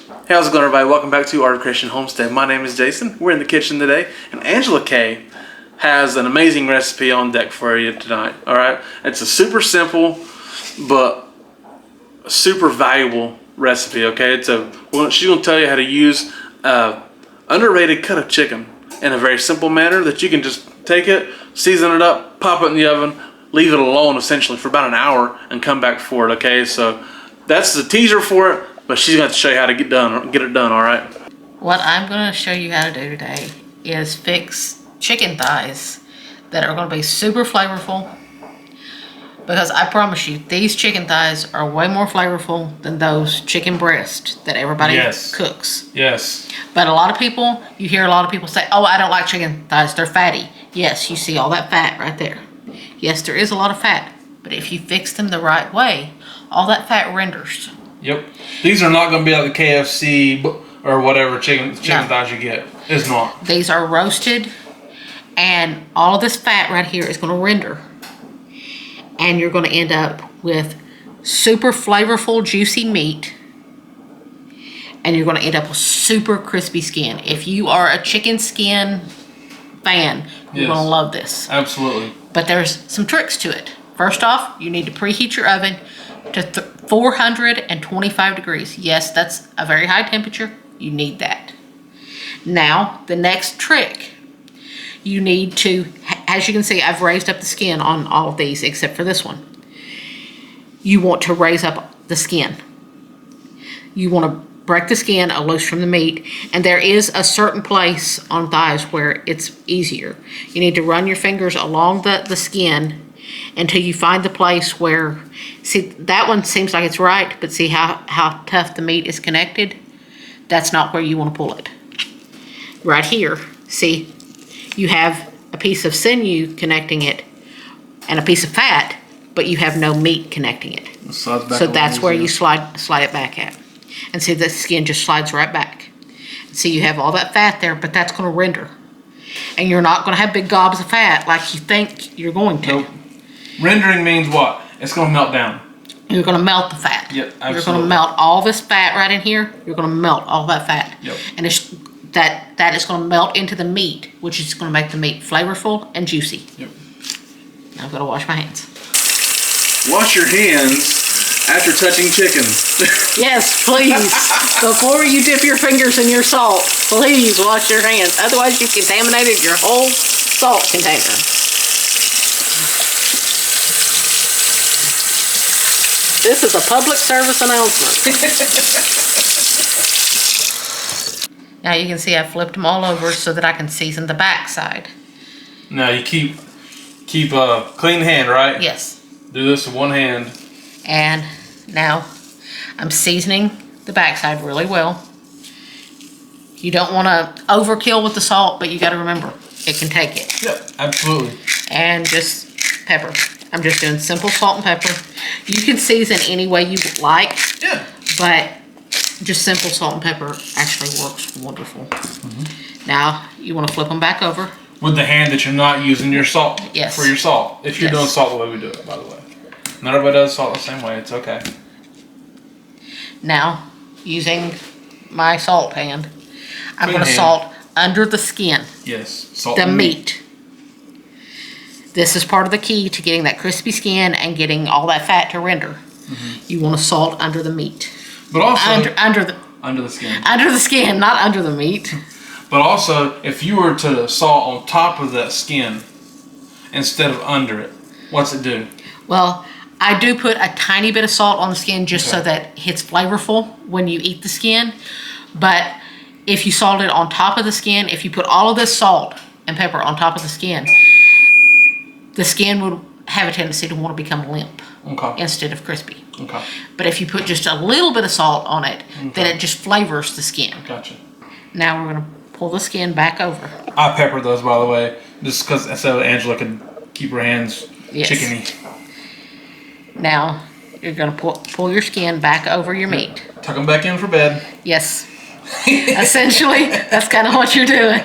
Hey, how's it going, everybody? Welcome back to Art of Christian Homestead. My name is Jason. We're in the kitchen today, and Angela Kay has an amazing recipe on deck for you tonight. All right, it's a super simple but super valuable recipe. Okay, she's going to tell you how to use a underrated cut of chicken in a very simple manner that you can just take it, season it up, pop it in the oven, leave it alone essentially for about an hour, and come back for it. Okay, so that's the teaser for it. But she's going to show you how to get it done, all right? What I'm going to show you how to do today is fix chicken thighs that are going to be super flavorful. Because I promise you, these chicken thighs are way more flavorful than those chicken breasts that everybody cooks. Yes. But a lot of people, you hear a lot of people say, oh, I don't like chicken thighs, they're fatty. Yes, you see all that fat right there. Yes, there is a lot of fat. But if you fix them the right way, all that fat renders. Yep. These are not going to be like the KFC or whatever chicken thighs you get. It's not. These are roasted, and all of this fat right here is going to render. And you're going to end up with super flavorful, juicy meat. And you're going to end up with super crispy skin. If you are a chicken skin fan, you're going to love this. Absolutely. But there's some tricks to it. First off, you need to preheat your oven to 425 degrees. Yes, that's a very high temperature. You need that. Now, the next trick, you need to, as you can see, I've raised up the skin on all of these except for this one. You want to raise up the skin. You want to break the skin loose from the meat, and there is a certain place on thighs where it's easier. You need to run your fingers along the skin until you find the place where, see, that one seems like it's right, but see how tough the meat is connected? That's not where you want to pull it. Right here, see, you have a piece of sinew connecting it and a piece of fat, but you have no meat connecting it. So that's where you slide it back at. And see, the skin just slides right back. See, you have all that fat there, but that's going to render. And you're not going to have big gobs of fat like you think you're going to. Nope. Rendering means what? It's going to melt down. You're going to melt the fat. Yep, absolutely. You're going to melt all this fat right in here. You're going to melt all that fat. Yep. And that is going to melt into the meat, which is going to make the meat flavorful and juicy. Yep. Now I've got to wash my hands. Wash your hands after touching chicken. Yes, please. Before you dip your fingers in your salt, please wash your hands. Otherwise, you've contaminated your whole salt container. This is a public service announcement. Now you can see I flipped them all over so that I can season the back side. Now you keep a clean hand, right? Yes. Do this with one hand. And now I'm seasoning the back side really well. You don't want to overkill with the salt, but you got to remember, it can take it. Yep, absolutely. And just pepper. I'm just doing simple salt and pepper. You can season any way you like. Yeah. But just simple salt and pepper actually works wonderful. Mm-hmm. Now, you want to flip them back over. With the hand that you're not using your salt. Yes. For your salt. If you're doing salt the way we do it, by the way. Not everybody does salt the same way. It's okay. Now, using my salt pan, I'm going to salt under the skin. Yes. Salt the meat. This is part of the key to getting that crispy skin and getting all that fat to render. Mm-hmm. You want to salt under the meat. But also under the skin. Under the skin, not under the meat. But also, if you were to salt on top of that skin instead of under it, what's it do? Well, I do put a tiny bit of salt on the skin just so that it's flavorful when you eat the skin. But if you salt it on top of the skin, if you put all of this salt and pepper on top of the skin would have a tendency to want to become limp instead of crispy. Okay. But if you put just a little bit of salt on it, then it just flavors the skin. Gotcha. Now we're going to pull the skin back over. I pepper those, by the way, just because so Angela can keep her hands chickeny. Now you're going to pull your skin back over your meat. Tuck them back in for bed. Yes. Essentially, that's kind of what you're doing.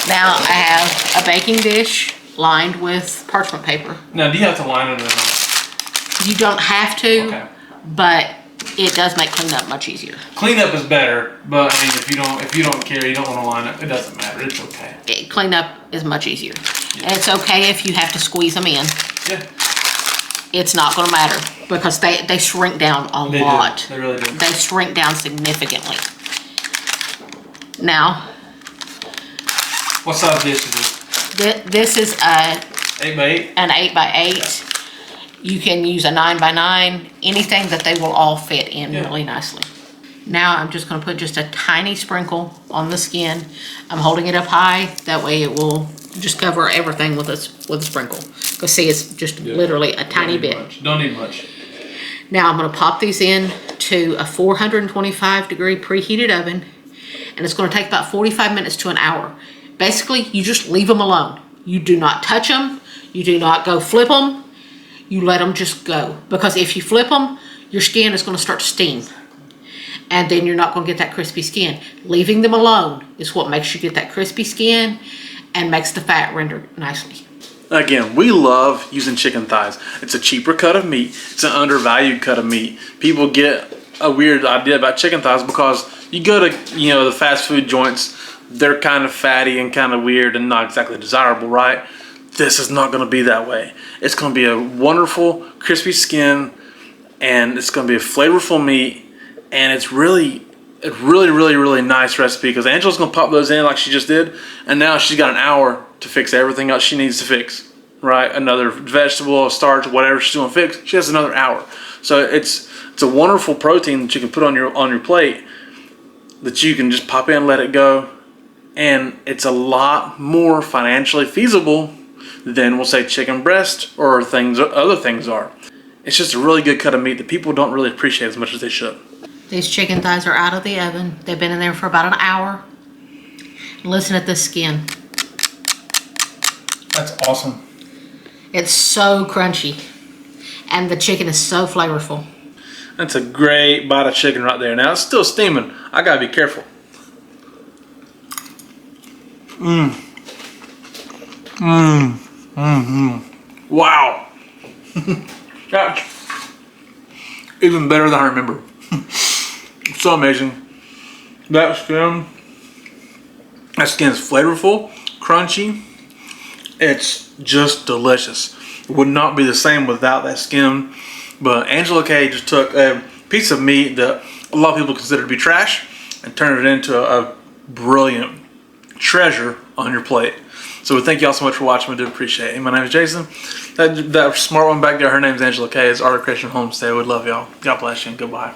Now I have a baking dish lined with parchment paper. Now, do you have to line it or not? You don't have to, but it does make cleanup much easier. Cleanup is better, but I mean, if you don't care, you don't want to line up, it doesn't matter. It's okay. Cleanup is much easier. And it's okay if you have to squeeze them in. Yeah. It's not going to matter because they shrink down a lot. They really do. They shrink down significantly. Now, What size dish is this? this is 8x8. an 8x8. You can use a 9x9, anything that they will all fit in really nicely. Now I'm just going to put just a tiny sprinkle on the skin. I'm holding it up high, that way it will just cover everything with a sprinkle. Because see, it's just literally a tiny bit. Don't need much. Now I'm going to pop these in to a 425 degree preheated oven, and it's going to take about 45 minutes to an hour. Basically, you just leave them alone. You do not touch them. You do not go flip them. You let them just go. Because if you flip them, your skin is going to start to steam. And then you're not going to get that crispy skin. Leaving them alone is what makes you get that crispy skin and makes the fat render nicely. Again, we love using chicken thighs. It's a cheaper cut of meat. It's an undervalued cut of meat. People get a weird idea about chicken thighs because you go to, the fast food joints, they're kind of fatty and kind of weird and not exactly desirable, right? This is not going to be that way. It's going to be a wonderful, crispy skin, and it's going to be a flavorful meat, and it's really, really nice recipe because Angela's going to pop those in like she just did, and now she's got an hour to fix everything else she needs to fix, right? Another vegetable, starch, whatever she's going to fix, she has another hour. So it's a wonderful protein that you can put on your plate that you can just pop in, let it go, and it's a lot more financially feasible than, we'll say, chicken breast or other things are. It's just a really good cut of meat that people don't really appreciate as much as they should. These chicken thighs are out of the oven. They've been in there for about an hour. Listen at this skin. That's awesome. It's so crunchy. And the chicken is so flavorful. That's a great bite of chicken right there. Now, it's still steaming. I gotta be careful. Wow. That's even better than I remember. So amazing. That skin is flavorful, crunchy. It's just delicious. It would not be the same without that skin. But Angela Kay just took a piece of meat that a lot of people consider to be trash and turned it into a brilliant treasure on your plate. So we thank y'all so much for watching. We do appreciate it. My name is Jason. That smart one back there, her name is Angela Kay. It's Art of Christian Homestead. We love y'all. God bless you and goodbye.